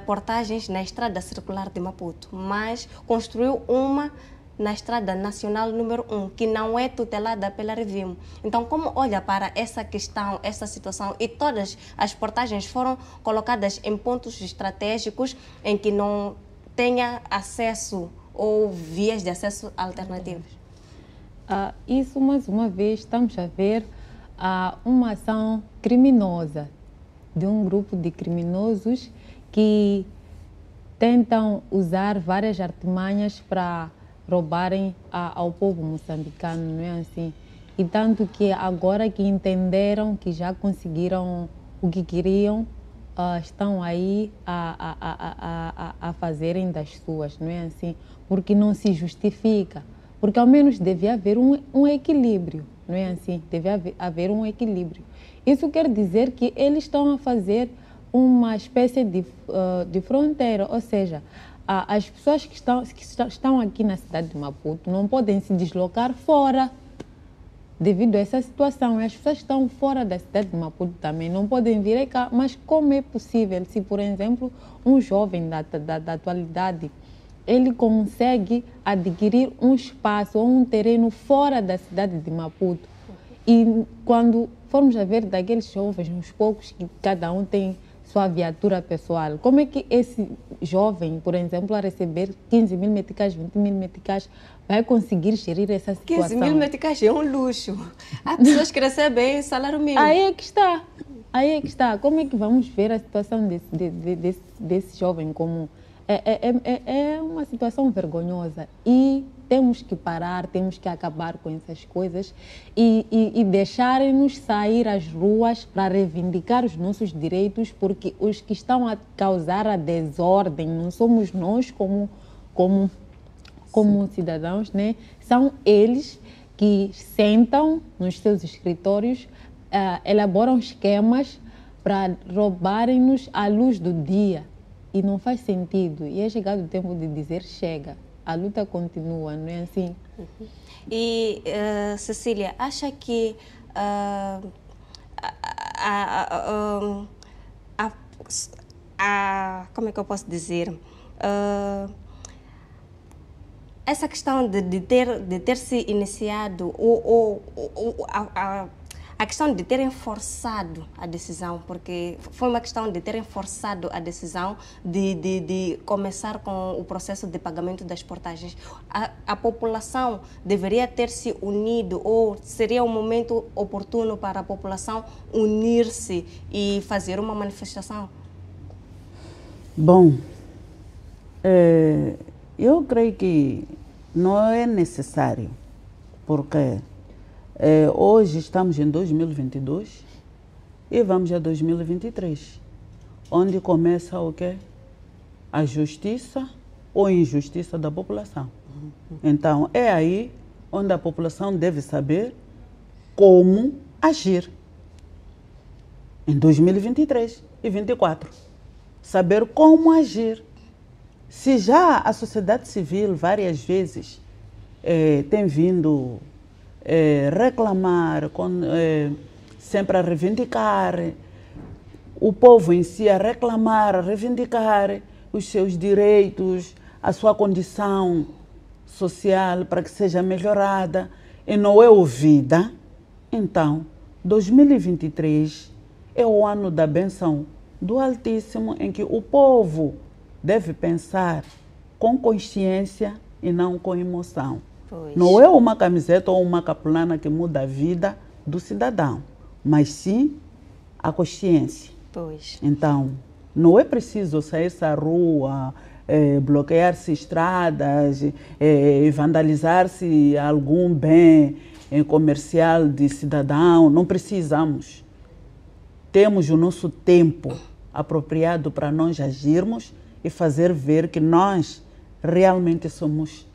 portagens na estrada circular de Maputo, mas construiu uma na estrada nacional número 1, que não é tutelada pela Revimo. Então, como olha para essa questão, essa situação, e todas as portagens foram colocadas em pontos estratégicos em que não tenha acesso ou vias de acesso alternativas? Isso, mais uma vez, estamos a ver uma ação criminosa de um grupo de criminosos que tentam usar várias artimanhas para roubarem ao povo moçambicano, não é assim? E tanto que agora que entenderam que já conseguiram o que queriam, estão aí a fazerem das suas, não é assim? Porque não se justifica, porque ao menos devia haver um equilíbrio, não é assim? Deve haver um equilíbrio. Isso quer dizer que eles estão a fazer uma espécie de fronteira, ou seja, as pessoas que estão aqui na cidade de Maputo não podem se deslocar fora devido a essa situação. As pessoas estão fora da cidade de Maputo também, não podem vir cá, mas como é possível se, por exemplo, um jovem da atualidade, ele consegue adquirir um espaço ou um terreno fora da cidade de Maputo? E quando formos a ver daqueles jovens, uns poucos, que cada um tem sua viatura pessoal, como é que esse jovem, por exemplo, a receber 15 mil meticais, 20 mil meticais, vai conseguir gerir essa situação? 15 mil meticais é um luxo. Há pessoas que recebem salário mínimo. Aí é que está. Aí é que está. Como é que vamos ver a situação desse jovem comum? É uma situação vergonhosa e temos que parar, temos que acabar com essas coisas e deixarem-nos sair às ruas para reivindicar os nossos direitos, porque os que estão a causar a desordem não somos nós como cidadãos, né? São eles que sentam nos seus escritórios, elaboram esquemas para roubarem-nos a luz do dia. E não faz sentido. E é chegado o tempo de dizer chega. A luta continua, não é assim? E, Cecília, acha que como é que eu posso dizer? Essa questão de ter se iniciado a questão de terem forçado a decisão, porque foi uma questão de terem forçado a decisão de começar com o processo de pagamento das portagens. A população deveria ter se unido, ou seria um momento oportuno para a população unir-se e fazer uma manifestação? Bom, eu creio que não é necessário, porque hoje estamos em 2022 e vamos a 2023, onde começa o quê? A justiça ou injustiça da população. Então, é aí onde a população deve saber como agir em 2023 e 2024. Saber como agir. Se já a sociedade civil várias vezes tem vindo reclamar, sempre a reivindicar, o povo em si a reclamar, a reivindicar os seus direitos, a sua condição social para que seja melhorada e não é ouvida, então 2023 é o ano da benção do Altíssimo, em que o povo deve pensar com consciência e não com emoção. Pois. Não é uma camiseta ou uma capulana que muda a vida do cidadão, mas sim a consciência. Pois. Então, não é preciso sair-se à rua, bloquear-se estradas, vandalizar-se algum bem comercial de cidadão. Não precisamos. Temos o nosso tempo apropriado para nós agirmos e fazer ver que nós realmente somos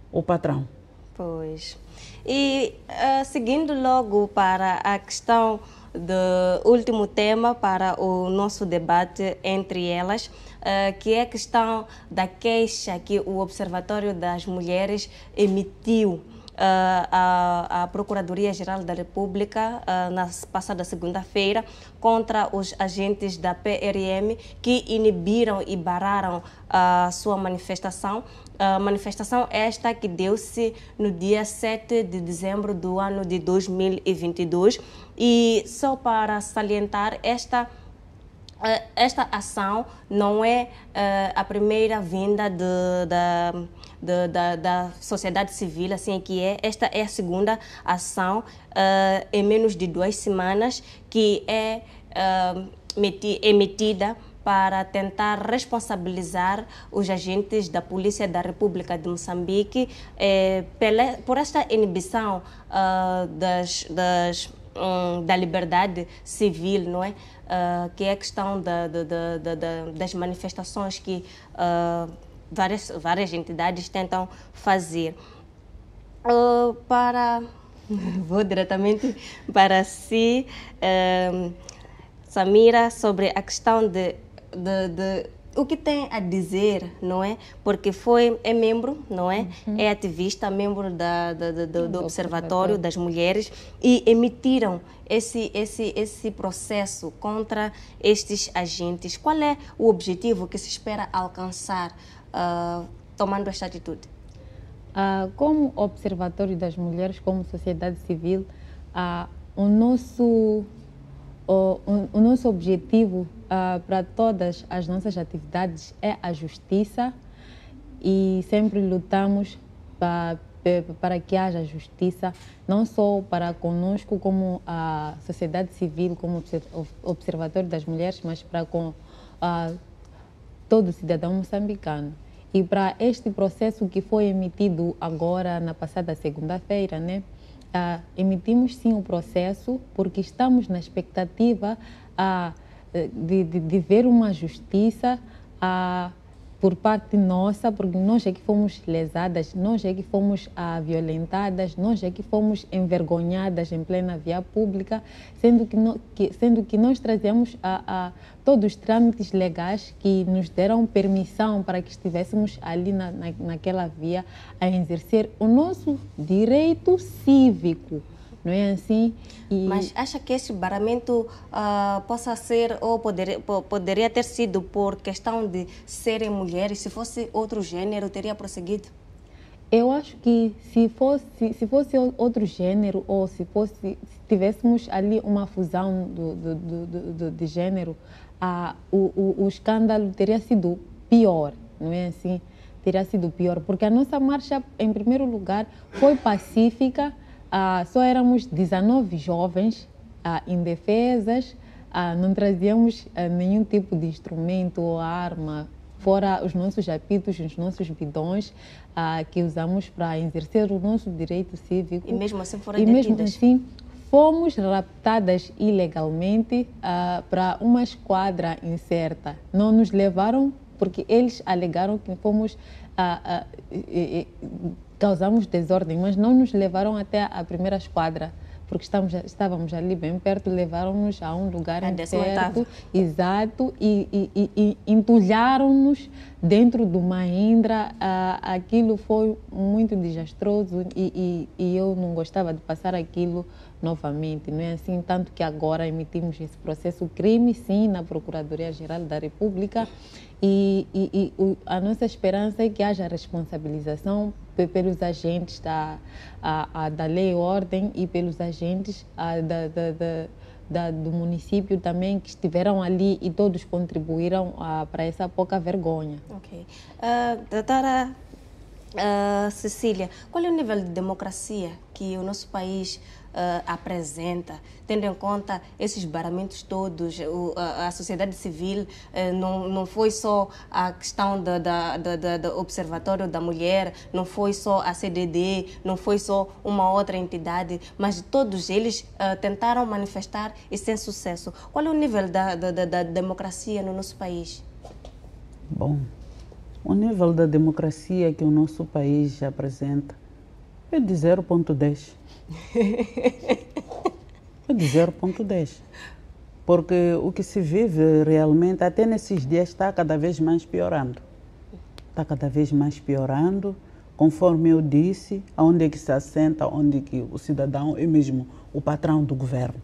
o patrão. Pois. E seguindo logo para a questão do último tema para o nosso debate entre elas, que é a questão da queixa que o Observatório das Mulheres emitiu à Procuradoria-Geral da República na passada segunda-feira contra os agentes da PRM que inibiram e barraram a sua manifestação. A manifestação esta que deu-se no dia 7 de dezembro do ano de 2022. E só para salientar, esta ação não é a primeira vinda da sociedade civil, assim que é. Esta é a segunda ação em menos de 2 semanas que é emitida para tentar responsabilizar os agentes da Polícia da República de Moçambique por esta inibição da liberdade civil, não é? Que é a questão das manifestações que várias entidades tentam fazer. Vou diretamente para si, Samira, sobre a questão o que tem a dizer, não é? Porque é membro, não é? É ativista, membro do Observatório das Mulheres e emitiram esse processo contra estes agentes. Qual é o objetivo que se espera alcançar tomando esta atitude? Como Observatório das Mulheres, como sociedade civil, o nosso objetivo para todas as nossas atividades é a justiça e sempre lutamos para que haja justiça, não só para conosco como a sociedade civil, como Observatório das Mulheres, mas para com todo cidadão moçambicano. E para este processo que foi emitido agora, na passada segunda-feira, né, emitimos sim o processo porque estamos na expectativa de ver uma justiça por parte nossa, porque nós é que fomos lesadas, nós é que fomos violentadas, nós é que fomos envergonhadas em plena via pública, sendo que nós trazemos todos os trâmites legais que nos deram permissão para que estivéssemos ali naquela via a exercer o nosso direito cívico. Não é assim? Mas acha que esse barramento possa ser ou poderia ter sido por questão de serem mulheres? Se fosse outro gênero, teria prosseguido? Eu acho que se fosse outro gênero ou se tivéssemos ali uma fusão de gênero, o escândalo teria sido pior, não é assim? Teria sido pior, porque a nossa marcha, em primeiro lugar, foi pacífica. Só éramos 19 jovens indefesas, não trazíamos nenhum tipo de instrumento ou arma, fora os nossos apitos, os nossos bidões que usamos para exercer o nosso direito cívico. E mesmo assim foram detidas? E mesmo assim fomos raptadas ilegalmente para uma esquadra incerta. Não nos levaram porque eles alegaram que fomos... causamos desordem, mas não nos levaram até a primeira esquadra, porque estávamos ali bem perto, levaram-nos a um lugar incerto, exato, e entulharam-nos dentro do Mahindra. Aquilo foi muito desastroso e eu não gostava de passar aquilo novamente, não é assim? Tanto que agora emitimos esse processo crime, sim, na Procuradoria-Geral da República e a nossa esperança é que haja responsabilização pelos agentes da lei e ordem e pelos agentes do município também que estiveram ali e todos contribuíram para essa pouca vergonha. Ok. Doutora Cecília, qual é o nível de democracia que o nosso país apresenta, tendo em conta esses barramentos todos? A sociedade civil não foi só a questão do Observatório da Mulher, não foi só a CDD, não foi só uma outra entidade, mas todos eles tentaram manifestar e sem sucesso. Qual é o nível da democracia no nosso país? Bom, o nível da democracia que o nosso país apresenta é de 0,10. É de 0,10. Porque o que se vive realmente, até nesses dias, está cada vez mais piorando. Está cada vez mais piorando, conforme eu disse, onde é que se assenta, onde que o cidadão é mesmo o patrão do governo.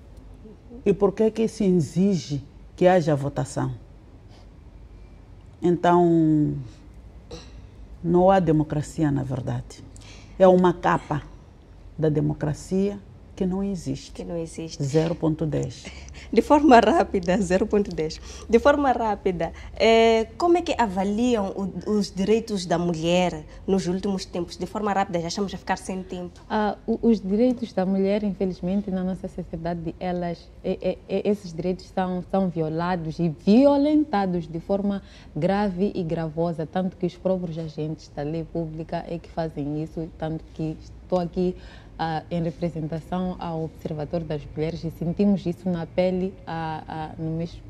E por que que se exige que haja votação? Então, não há democracia, na verdade. É uma capa da democracia que não existe. Que não existe. 0,10. De forma rápida, 0,10. De forma rápida, como é que avaliam os direitos da mulher nos últimos tempos? De forma rápida, já estamos a ficar sem tempo. Os direitos da mulher, infelizmente, na nossa sociedade, esses direitos são violados e violentados de forma grave e gravosa, tanto que os próprios agentes da lei pública é que fazem isso, tanto que estou aqui em representação ao Observatório das Mulheres e sentimos isso na pele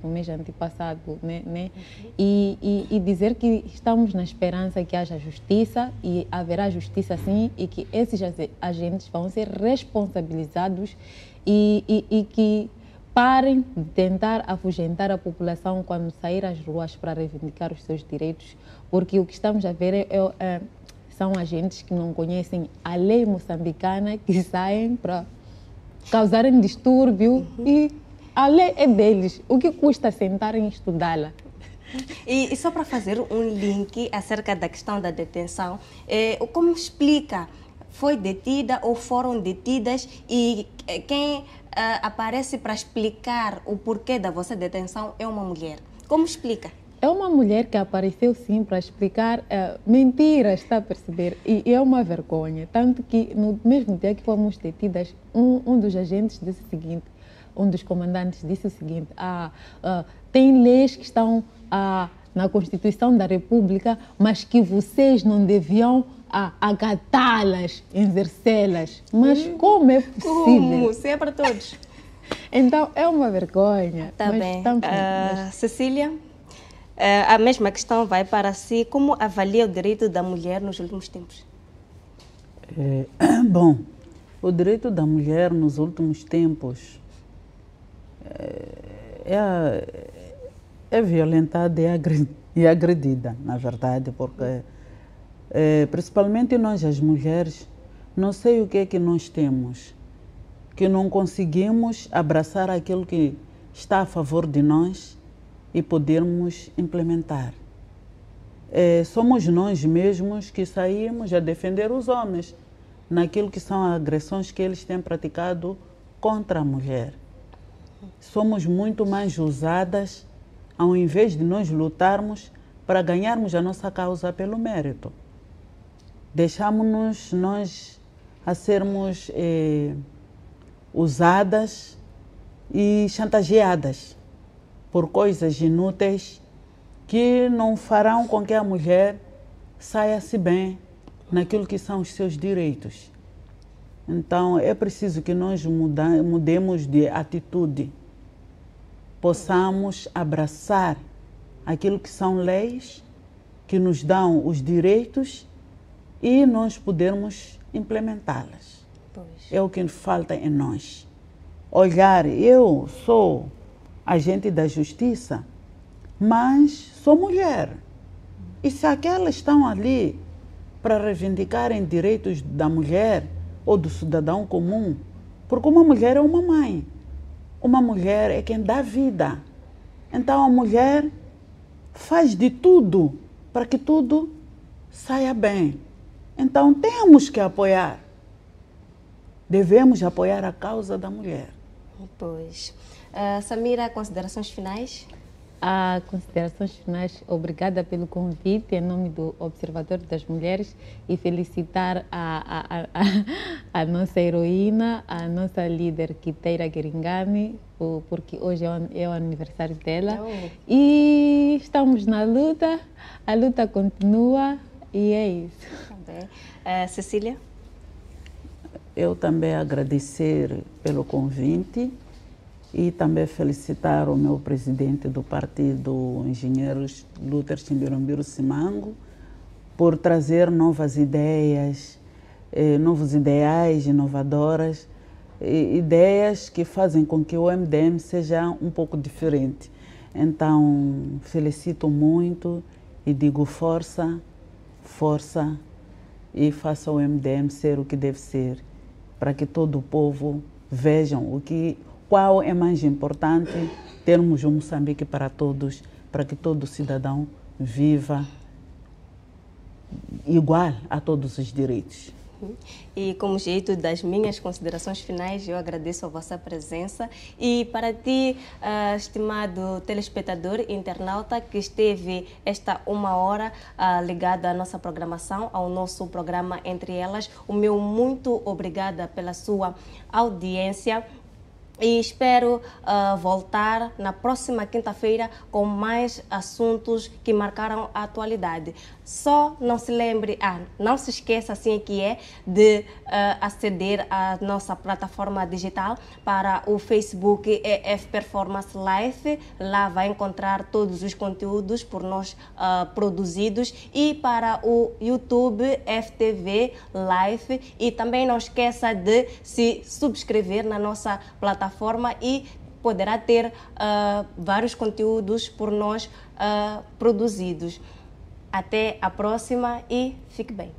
no mês antepassado, né? E dizer que estamos na esperança que haja justiça e haverá justiça sim e que esses agentes vão ser responsabilizados e que parem de tentar afugentar a população quando sair às ruas para reivindicar os seus direitos, porque o que estamos a ver são agentes que não conhecem a lei moçambicana, que saem para causarem distúrbio e a lei é deles. O que custa sentarem e estudá-la? E só para fazer um link acerca da questão da detenção, como explica? Foi detida ou foram detidas e quem aparece para explicar o porquê da vossa detenção é uma mulher. Como explica? É uma mulher que apareceu sim para explicar mentiras, está a perceber? E é uma vergonha. Tanto que no mesmo dia que fomos detidas, um dos agentes disse o seguinte, um dos comandantes disse o seguinte, tem leis que estão na Constituição da República, mas que vocês não deviam acatá-las, exercê-las. Mas como é possível? Como? Se é para todos. Então, é uma vergonha. Tá bem. Cecília, a mesma questão vai para si. Como avalia o direito da mulher nos últimos tempos? Bom, o direito da mulher nos últimos tempos é violentada e agredida, na verdade, porque principalmente nós, as mulheres, não sei o que é que nós temos, que não conseguimos abraçar aquilo que está a favor de nós e podermos implementar. Somos nós mesmos que saímos a defender os homens naquilo que são agressões que eles têm praticado contra a mulher. Somos muito mais usadas ao invés de nós lutarmos para ganharmos a nossa causa pelo mérito. Deixamos-nos nós a sermos usadas e chantageadas por coisas inúteis que não farão com que a mulher saia-se bem naquilo que são os seus direitos. Então, é preciso que nós mudemos de atitude, possamos abraçar aquilo que são leis que nos dão os direitos e nós podermos implementá-las. É o que falta em nós. Olhar, eu sou agente da justiça, mas sou mulher. E se aquelas estão ali para reivindicarem direitos da mulher ou do cidadão comum, porque uma mulher é uma mãe. Uma mulher é quem dá vida. Então a mulher faz de tudo para que tudo saia bem. Então temos que apoiar. Devemos apoiar a causa da mulher. Pois. Samira, considerações finais? Considerações finais, obrigada pelo convite em nome do Observatório das Mulheres e felicitar a nossa heroína, a nossa líder Kiteira Geringami, porque hoje é o aniversário dela. E estamos na luta, a luta continua e é isso. Cecília? Eu também agradecer pelo convite e também felicitar o meu presidente do partido, o engenheiro Luther Chimbirambiru Simango, por trazer novas ideias, novos ideais, inovadoras, ideias que fazem com que o MDM seja um pouco diferente. Então, felicito muito e digo força, força, e faça o MDM ser o que deve ser, para que todo o povo vejam qual é mais importante, termos um Moçambique para todos, para que todo cidadão viva igual a todos os direitos. E como jeito das minhas considerações finais, eu agradeço a vossa presença. E para ti, estimado telespectador e internauta que esteve esta 1 hora ligado à nossa programação, ao nosso programa Entre Elas, o meu muito obrigada pela sua audiência. E espero voltar na próxima quinta-feira com mais assuntos que marcaram a atualidade. Só não se lembre, não se esqueça assim que é de aceder à nossa plataforma digital para o Facebook EF Performance Live. Lá vai encontrar todos os conteúdos por nós produzidos, e para o YouTube FTV Live. E também não esqueça de se subscrever na nossa plataforma e poderá ter vários conteúdos por nós produzidos. Até a próxima e fique bem.